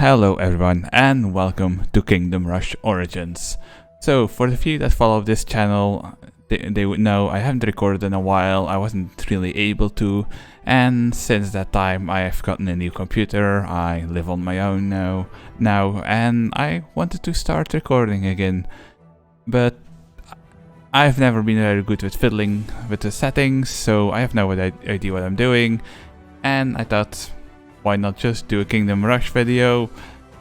Hello everyone and welcome to Kingdom Rush Origins. So for the few that follow this channel, they would know I haven't recorded in a while. I wasn't really able to, and since that time I have gotten a new computer. I live on my own now and I wanted to start recording again, but I've never been very good with fiddling with the settings, so I have no idea what I'm doing, and I thought, why not just do a Kingdom Rush video,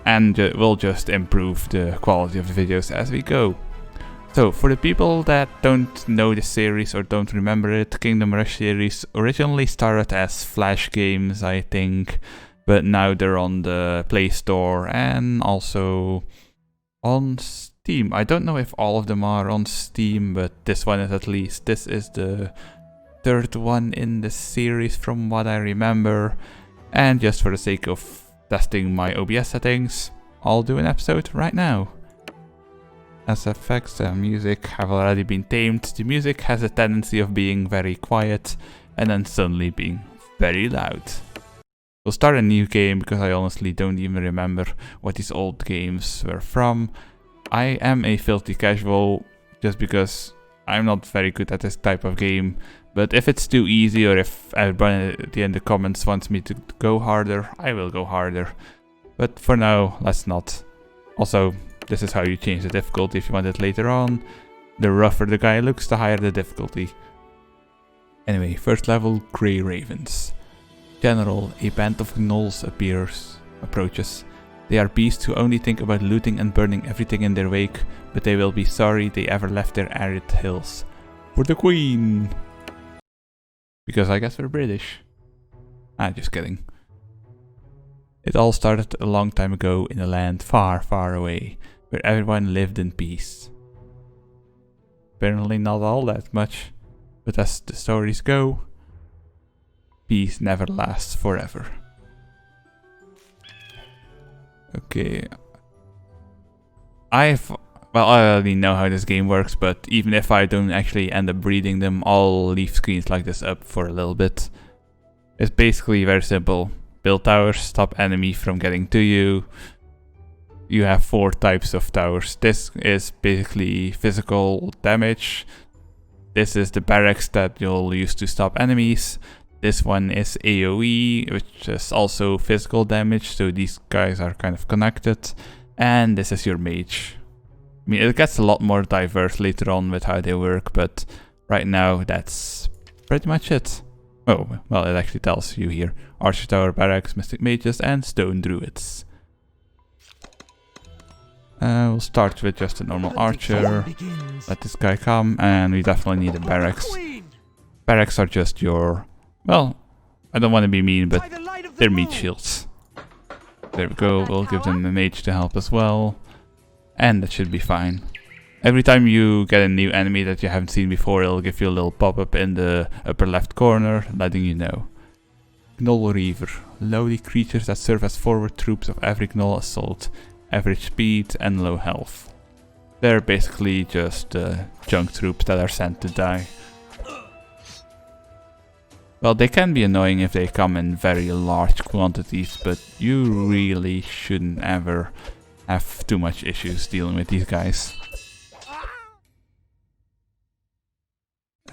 and we'll just improve the quality of the videos as we go. So for the people that don't know the series or don't remember it, Kingdom Rush series originally started as Flash games, I think, but now they're on the Play Store and also on Steam. I don't know if all of them are on Steam, but this one is at least. This is the third one in the series from what I remember. And just for the sake of testing my OBS settings, I'll do an episode right now. As effects and music have already been tamed, the music has a tendency of being very quiet and then suddenly being very loud. We'll start a new game because I honestly don't even remember what these old games were from. I am a filthy casual just because I'm not very good at this type of game. But if it's too easy, or if everybody in the comments wants me to go harder, I will go harder. But for now, let's not. Also, this is how you change the difficulty if you want it later on. The rougher the guy looks, the higher the difficulty. Anyway, first level, Grey Ravens. General, a band of gnolls approaches. They are beasts who only think about looting and burning everything in their wake, but they will be sorry they ever left their arid hills. For the Queen! Because I guess we're British. Just kidding. It all started a long time ago in a land far, far away, where everyone lived in peace. Apparently not all that much, but as the stories go, peace never lasts forever. Okay. I already know how this game works, but even if I don't actually end up reading them, I'll leave screens like this up for a little bit. It's basically very simple. Build towers, stop enemy from getting to you. You have 4 types of towers. This is basically physical damage. This is the barracks that you'll use to stop enemies. This one is AoE, which is also physical damage, so these guys are kind of connected. And this is your mage. I mean, it gets a lot more diverse later on with how they work, but right now that's pretty much it. Oh, well, it actually tells you here. Archer Tower, Barracks, Mystic Mages, and Stone Druids. We'll start with just a normal archer. Let this guy come, and we definitely need a barracks. Barracks are just your... well, I don't want to be mean, but they're meat shields. There we go, we'll give them a mage to help as well. And that should be fine. Every time you get a new enemy that you haven't seen before, it'll give you a little pop-up in the upper left corner, letting you know. Gnoll Reaver. Lowly creatures that serve as forward troops of every gnoll assault. Average speed and low health. They're basically just junk troops that are sent to die. Well, they can be annoying if they come in very large quantities, but you really shouldn't ever have too much issues dealing with these guys.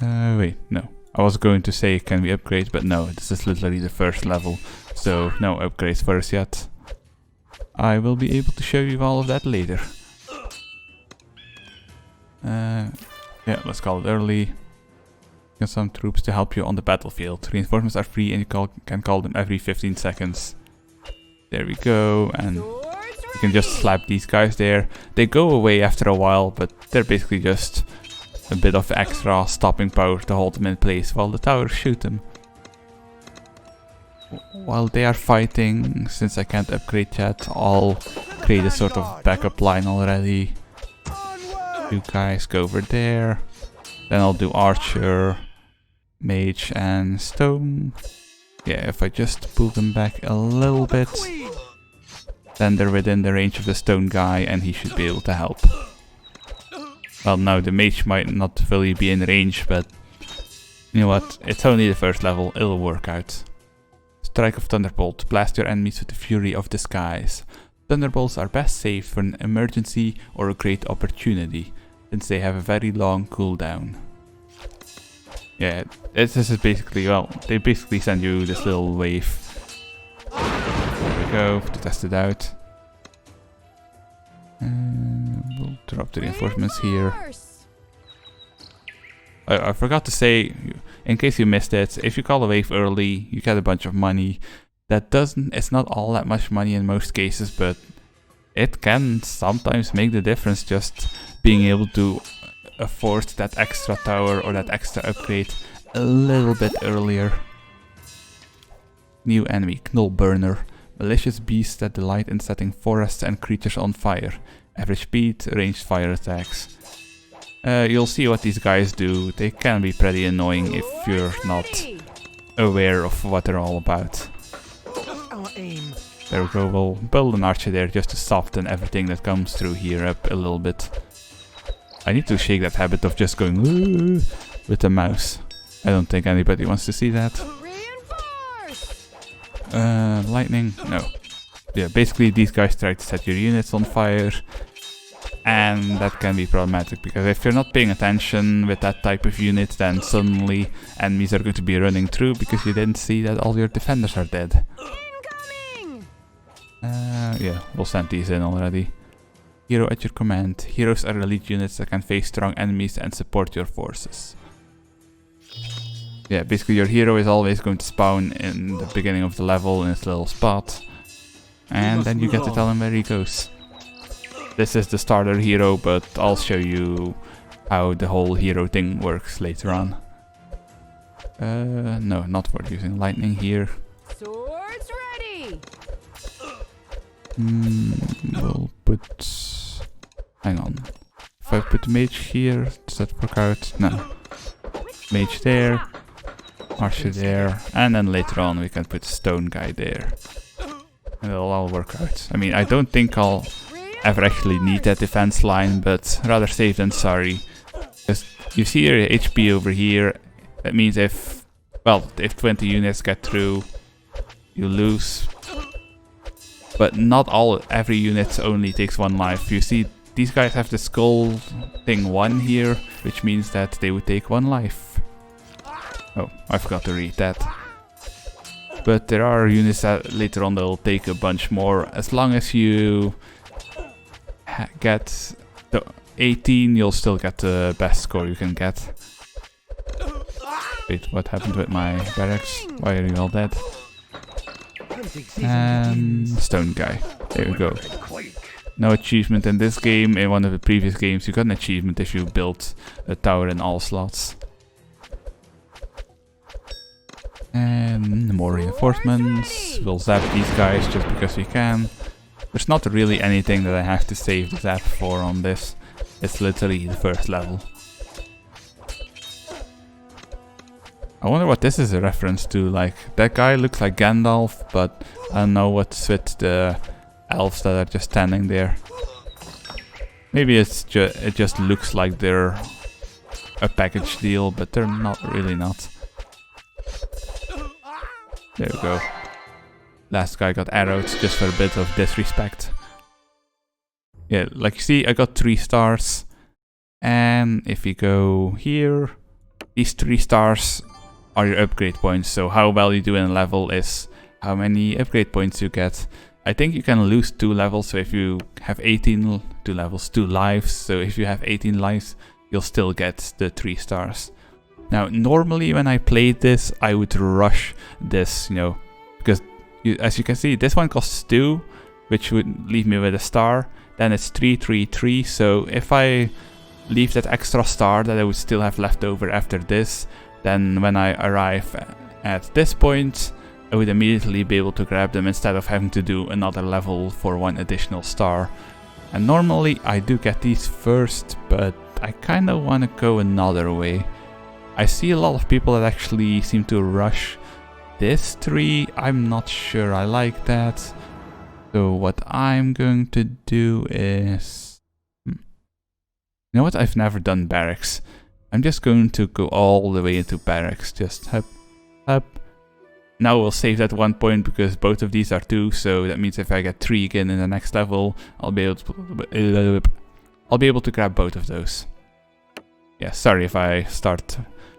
Wait, no. I was going to say, can we upgrade? But no, this is literally the first level, so no upgrades for us yet. I will be able to show you all of that later. Yeah, let's call it early. Get some troops to help you on the battlefield. Reinforcements are free and you can call them every 15 seconds. There we go, and you can just slap these guys there. They go away after a while, but they're basically just a bit of extra stopping power to hold them in place while the towers shoot them. While they are fighting, since I can't upgrade yet, I'll create a sort of backup line already. You guys go over there. Then I'll do archer, mage and stone. Yeah, if I just pull them back a little bit, then they're within the range of the stone guy and he should be able to help. Well, now the mage might not fully be in range, but you know what, it's only the first level, it'll work out. Strike of Thunderbolt, blast your enemies with the fury of the skies. Thunderbolts are best saved for an emergency or a great opportunity, since they have a very long cooldown. Yeah, this is basically, well, they basically send you this little wave. There we go, to test it out. We'll drop the reinforcements here. I forgot to say, in case you missed it, if you call a wave early, you get a bunch of money. It's not all that much money in most cases, but it can sometimes make the difference just being able to afford that extra tower or that extra upgrade a little bit earlier. New enemy, Knoll Burner. Malicious beasts that delight in setting forests and creatures on fire. Average speed, ranged fire attacks. You'll see what these guys do. They can be pretty annoying if you're not aware of what they're all about. There we go, we'll build an archer there just to soften everything that comes through here up a little bit. I need to shake that habit of just going "Ooh" with the mouse. I don't think anybody wants to see that. Lightning? No. Yeah, basically these guys try to set your units on fire. And that can be problematic, because if you're not paying attention with that type of unit, then suddenly enemies are going to be running through because you didn't see that all your defenders are dead. Yeah, we'll send these in already. Hero at your command. Heroes are elite units that can face strong enemies and support your forces. Yeah, basically your hero is always going to spawn in the beginning of the level in its little spot. And then you get to tell him where he goes. This is the starter hero, but I'll show you how the whole hero thing works later on. No, not for using lightning here. Swords ready. We'll put... hang on. If I put mage here, does that work out? No. Mage there, archer there, and then later on we can put stone guy there. And it'll all work out. I mean, I don't think I'll ever actually need that defense line, but rather safe than sorry. Because you see your HP over here, that means if 20 units get through, you lose. But not every unit only takes 1 life. You see, these guys have the skull thing 1 here, which means that they would take 1 life. Oh, I forgot to read that. But there are units that later on they'll take a bunch more. As long as you get the 18, you'll still get the best score you can get. Wait, what happened with my barracks? Why are you all dead? And stone guy. There we go. No achievement in this game. In one of the previous games you got an achievement if you built a tower in all slots. And more reinforcements. We'll zap these guys just because we can. There's not really anything that I have to save the zap for on this. It's literally the first level. I wonder what this is a reference to. Like, that guy looks like Gandalf, but I don't know what's with the elves that are just standing there. Maybe it just looks like they're a package deal, but they're not really not. There we go. Last guy got arrowed just for a bit of disrespect. Yeah, like you see, I got 3 stars. And if we go here, these 3 stars are your upgrade points. So how well you do in a level is how many upgrade points you get. I think you can lose 2 levels. So if you have 2 levels, 2 lives. So if you have 18 lives, you'll still get the 3 stars. Now, normally when I played this, I would rush this, because as you can see, this one costs 2, which would leave me with a star. Then it's 3, 3, 3. So if I leave that extra star that I would still have left over after this, then when I arrive at this point, I would immediately be able to grab them instead of having to do another level for 1 additional star. And normally I do get these first, but I kind of want to go another way. I see a lot of people that actually seem to rush this 3. I'm not sure I like that. So what I'm going to do is... You know what? I've never done barracks. I'm just going to go all the way into barracks. Just up, up, Now we'll save that 1 point because both of these are 2, so that means if I get 3 again in the next level, I'll be able to grab both of those. Yeah, sorry if I start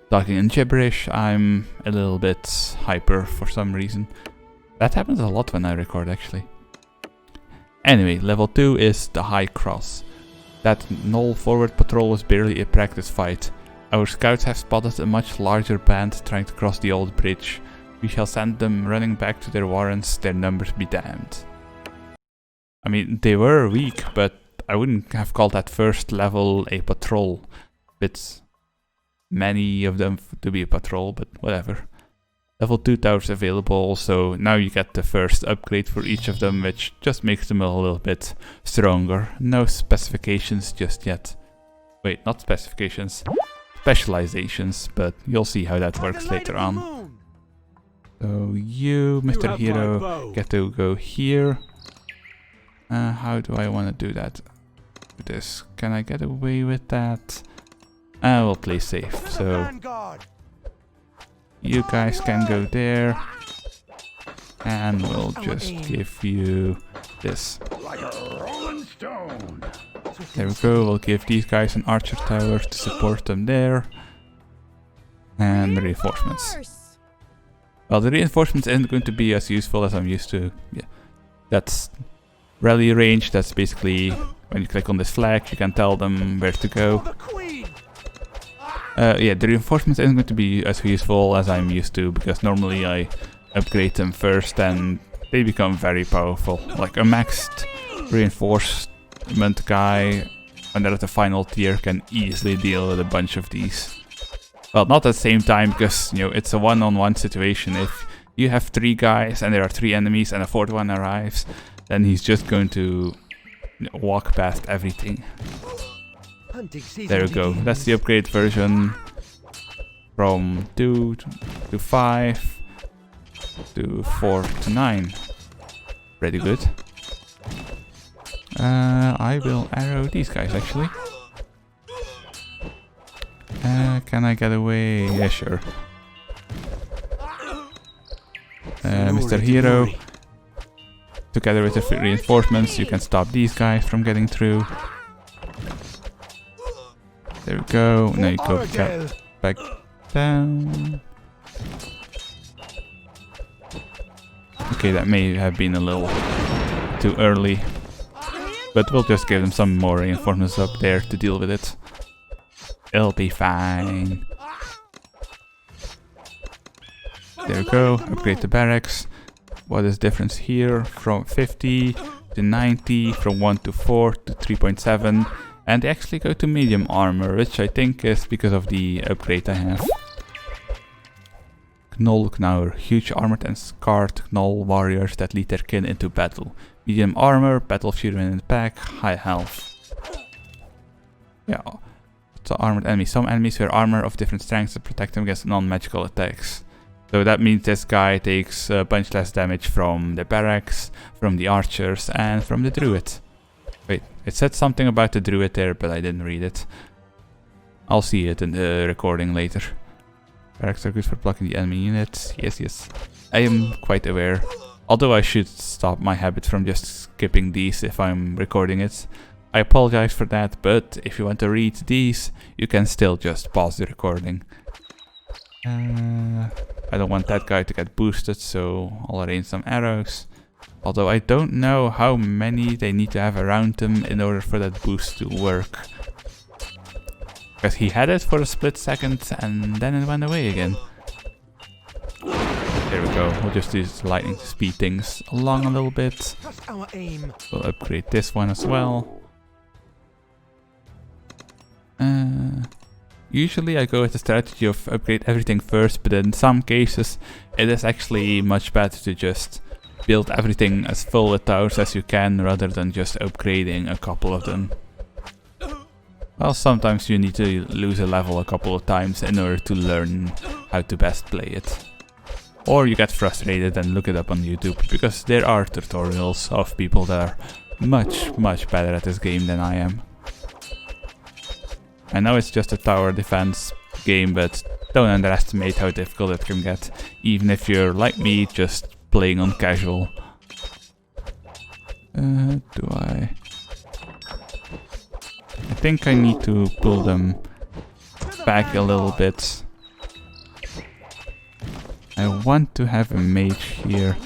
talking in gibberish, I'm a little bit hyper for some reason. That happens a lot when I record actually. Anyway, level 2 is the High Cross. That Knoll forward patrol was barely a practice fight. Our scouts have spotted a much larger band trying to cross the old bridge. We shall send them running back to their warrens, their numbers be damned. I mean, they were weak, but I wouldn't have called that first level a patrol. Bit many of them to be a patrol, but whatever. Level 2 towers available, so now you get the first upgrade for each of them, which just makes them a little bit stronger. No specifications just yet. Wait, not specifications. Specializations, but you'll see how that works later on. So you, Mr. Hero, get to go here. How do I want to do that? This. Can I get away with that? I will play safe. So you guys can go there. And we'll just give you this. There we go. We'll give these guys an archer tower to support them there. And reinforcements. Well, the reinforcements isn't going to be as useful as I'm used to. Yeah, that's rally range. That's basically when you click on this flag, you can tell them where to go. Yeah, the reinforcements isn't going to be as useful as I'm used to because normally I upgrade them first and they become very powerful. Like a maxed reinforcement guy, when they're at the final tier, can easily deal with a bunch of these. Well, not at the same time, because, you know, it's a one-on-one situation. If you have 3 guys and there are 3 enemies and a 4th one arrives, then he's just going to, you know, walk past everything. There we go. That's the upgrade version. From 2 to 5 to 4 to 9. Pretty good. I will arrow these guys, actually. Can I get away? Yeah, sure. Mr. Hero, together with the reinforcements, you can stop these guys from getting through. There we go. Now you go back down. Okay, that may have been a little too early, but we'll just give them some more reinforcements up there to deal with it. It'll be fine. There we go. Upgrade the barracks. What is the difference here? From 50 to 90, from 1 to 4 to 3.7. And they actually go to medium armor, which I think is because of the upgrade I have. Gnoll Gnaur. Huge armored and scarred gnoll warriors that lead their kin into battle. Medium armor, battle fury in the pack, high health. Yeah. So armored enemies. Some enemies wear armor of different strengths to protect them against non-magical attacks. So that means this guy takes a bunch less damage from the barracks, from the archers, and from the druid. Wait, it said something about the druid there, but I didn't read it. I'll see it in the recording later. Barracks are good for blocking the enemy units. Yes, yes. I am quite aware. Although I should stop my habit from just skipping these if I'm recording it. I apologize for that, but if you want to read these, you can still just pause the recording. I don't want that guy to get boosted, so I'll arrange some arrows. Although I don't know how many they need to have around them in order for that boost to work. Because he had it for a split second and then it went away again. There we go. We'll just use lightning to speed things along a little bit. We'll upgrade this one as well. Usually I go with the strategy of upgrade everything first, but in some cases it is actually much better to just build everything as full with towers as you can rather than just upgrading a couple of them. Well, sometimes you need to lose a level a couple of times in order to learn how to best play it. Or you get frustrated and look it up on YouTube, because there are tutorials of people that are much better at this game than I am. I know it's just a tower defense game, but don't underestimate how difficult it can get, even if you're like me, just playing on casual. Do I think I need to pull them back a little bit. I want to have a mage here,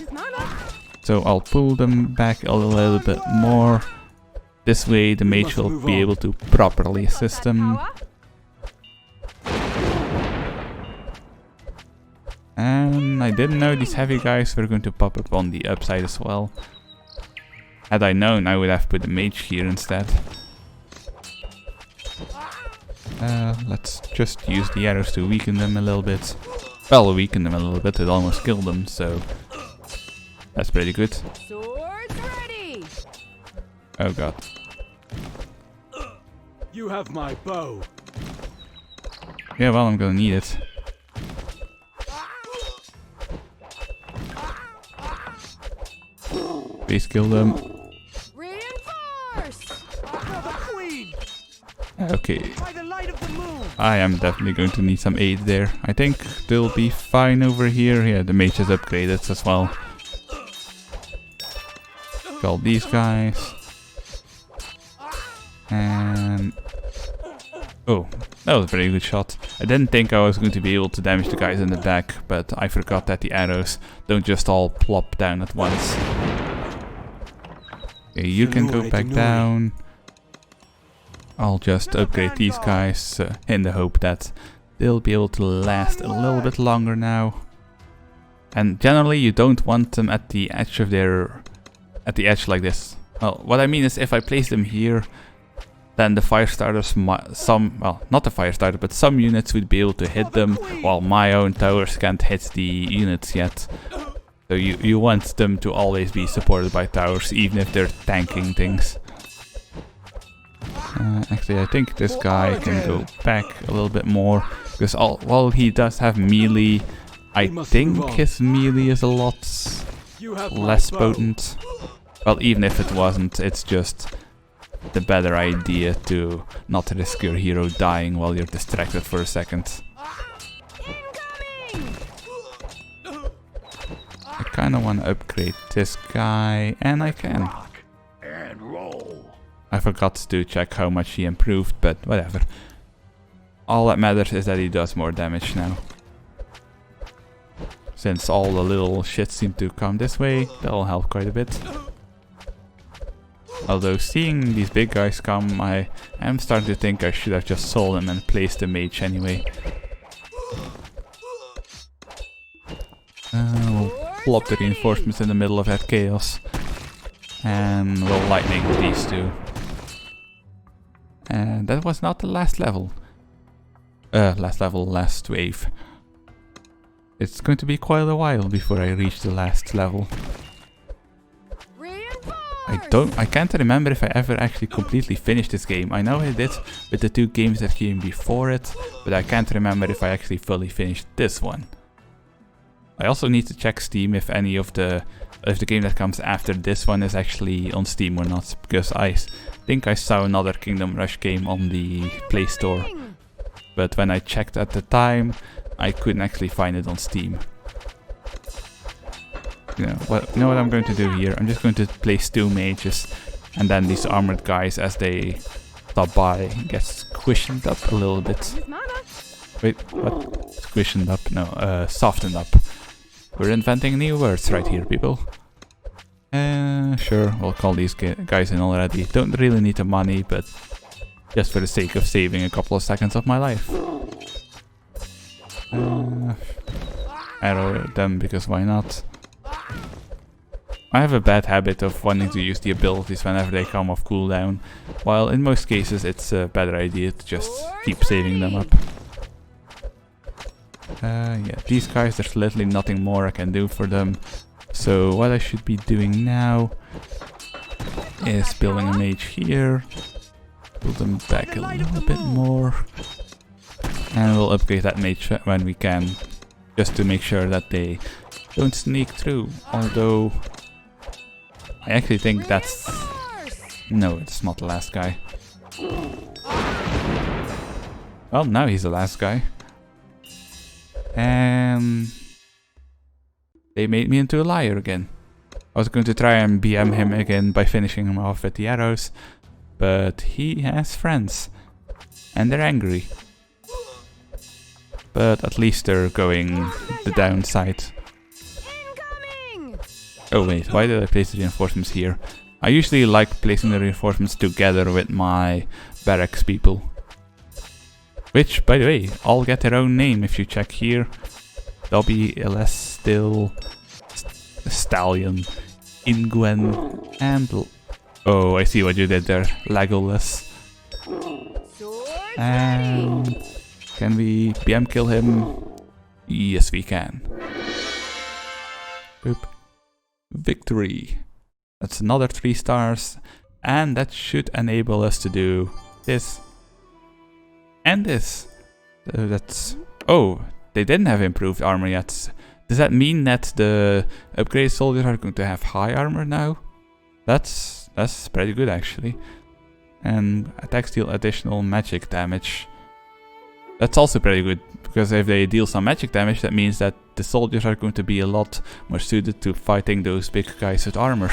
so I'll pull them back a little bit more. This way the mage will be able to properly assist them. And I didn't know these heavy guys were going to pop up on the upside as well. Had I known, I would have put the mage here instead. Let's just use the arrows to weaken them a little bit. Well, weaken them a little bit, it almost killed them, so that's pretty good. Swords ready. Oh god. You have my bow. Yeah, well, I'm gonna need it. Please kill them. Reinforce. Okay. By the light of the moon. I am definitely going to need some aid there. I think they'll be fine over here. Yeah, the mage is upgraded as well. Call these guys. And... oh, that was a very good shot. I didn't think I was going to be able to damage the guys in the back, but I forgot that the arrows don't just all plop down at once. Okay, you can go back down. I'll just upgrade these guys in the hope that they'll be able to last a little bit longer now. And generally you don't want them at the edge of their... at the edge like this. Well, what I mean is if I place them here, then the fire starters, well, not the fire starter, but some units would be able to hit them, while my own towers can't hit the units yet. So you want them to always be supported by towers, even if they're tanking things. Actually, I think this guy can go back a little bit more, because while he does have melee, I think his melee is a lot less potent. Well, even if it wasn't, it's just the better idea to not risk your hero dying while you're distracted for a second. I kinda wanna upgrade this guy, and I can. I forgot to check how much he improved, but whatever. All that matters is that he does more damage now. Since all the little shit seem to come this way, that'll help quite a bit. Although seeing these big guys come, I am starting to think I should have just sold them and placed the mage anyway. We'll plop the reinforcements in the middle of that chaos. And we'll lightning these two. And that was not the last level. Last wave. It's going to be quite a while before I reach the last level. I can't remember if I ever actually completely finished this game. I know I did with the two games that came before it, but I can't remember if I actually fully finished this one. I also need to check Steam if any of the game that comes after this one is actually on Steam or not, because I think I saw another Kingdom Rush game on the Play Store, but when I checked at the time, I couldn't actually find it on Steam. You know what I'm going to do here? I'm just going to place two mages, and then these armored guys, as they stop by, get squished up a little bit. Wait, what? Squished up? No, softened up. We're inventing new words right here, people. Sure, we'll call these guys in already. Don't really need the money, but just for the sake of saving a couple of seconds of my life. Arrow them, because why not? I have a bad habit of wanting to use the abilities whenever they come off cooldown, while in most cases it's a better idea to just keep saving them up. Yeah, these guys, there's literally nothing more I can do for them. So what I should be doing now is building a mage here, build them back a little bit more, and we'll upgrade that mage when we can, just to make sure that they don't sneak through. Although I actually think that's... no, it's not the last guy. Well, now he's the last guy. And they made me into a liar again. I was going to try and BM him again by finishing him off with the arrows, but he has friends, and they're angry. But at least they're going the downside. Incoming! Oh wait, why did I place the reinforcements here? I usually like placing the reinforcements together with my barracks people. Which, by the way, all get their own name if you check here. Dobby, Elestil, Stallion, Ingwen, and... Oh, I see what you did there, Legolas. Swords And... ready! Can we BM kill him? Yes, we can. Boop. Victory. That's another 3 stars. And that should enable us to do this. And this. So that's... Oh, they didn't have improved armor yet. Does that mean that the upgraded soldiers are going to have high armor now? That's pretty good actually. And attacks deal additional magic damage. That's also pretty good, because if they deal some magic damage, that means that the soldiers are going to be a lot more suited to fighting those big guys with armor.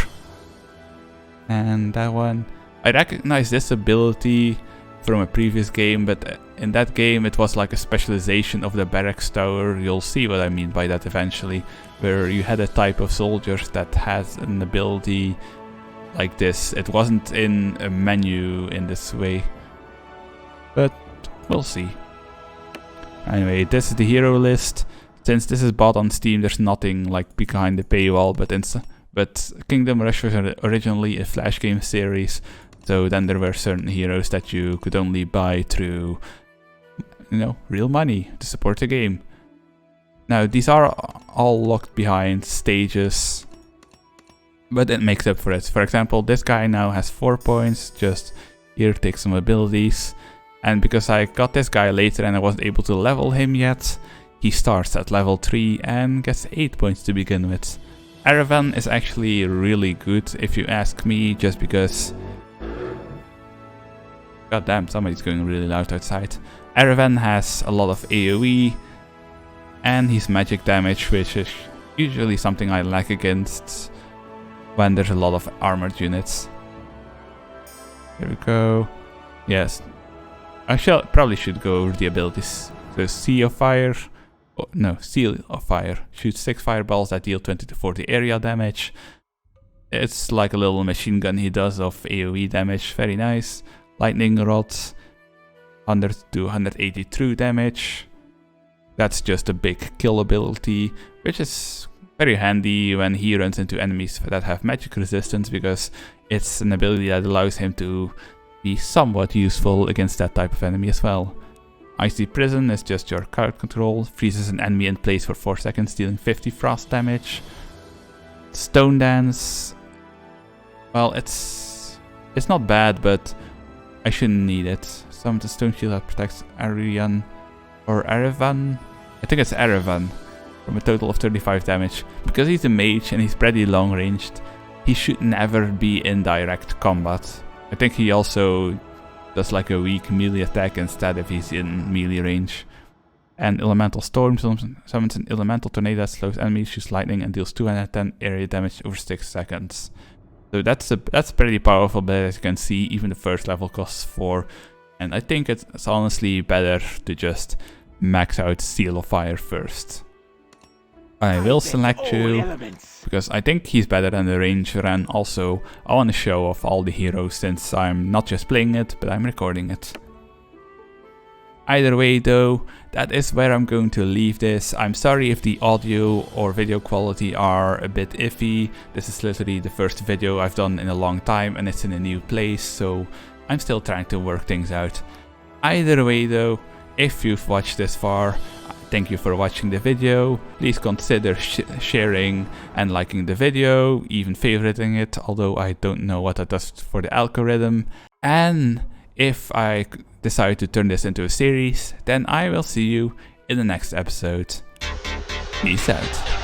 And that one... I recognize this ability from a previous game, but in that game it was like a specialization of the barracks tower. You'll see what I mean by that eventually, where you had a type of soldiers that has an ability like this. It wasn't in a menu in this way, but we'll see. Anyway, this is the hero list. Since this is bought on Steam, there's nothing like behind the paywall, but Kingdom Rush was originally a Flash game series, so then there were certain heroes that you could only buy through, you know, real money to support the game. Now, these are all locked behind stages, but it makes up for it. For example, this guy now has 4 points, just here, take some abilities. And because I got this guy later and I wasn't able to level him yet, he starts at level 3 and gets 8 points to begin with. Aravan is actually really good if you ask me, just because... God damn, somebody's going really loud outside. Aravan has a lot of AoE and his magic damage, which is usually something I lack against when there's a lot of armored units. Here we go. Yes. I probably should go over the abilities. So Sea of Fire, oh, no, Seal of Fire. Shoots 6 fireballs that deal 20 to 40 area damage. It's like a little machine gun he does of AoE damage, very nice. Lightning Rod, 100 to 180 true damage. That's just a big kill ability, which is very handy when he runs into enemies that have magic resistance, because it's an ability that allows him to be somewhat useful against that type of enemy as well. Icy Prison is just your crowd control, freezes an enemy in place for 4 seconds, dealing 50 frost damage. Stone Dance, well, it's not bad, but I shouldn't need it. Summon the Stone Shield that protects Arian or Aravan. I think it's Aravan, from a total of 35 damage. Because he's a mage and he's pretty long ranged, he should never be in direct combat. I think he also does like a weak melee attack instead if he's in melee range. And Elemental Storm summons an elemental tornado that slows enemies, shoots lightning, and deals 210 area damage over 6 seconds. So that's pretty powerful, but as you can see, even the first level costs 4. And I think it's honestly better to just max out Seal of Fire first. I will select you, because I think he's better than the Ranger, and also I want to show off all the heroes since I'm not just playing it, but I'm recording it. Either way though, that is where I'm going to leave this. I'm sorry if the audio or video quality are a bit iffy. This is literally the first video I've done in a long time and it's in a new place, so I'm still trying to work things out. Either way though, if you've watched this far, thank you for watching the video. Please consider sharing and liking the video, even favoriting it, although I don't know what that does for the algorithm. And if I decide to turn this into a series, then I will see you in the next episode. Peace out.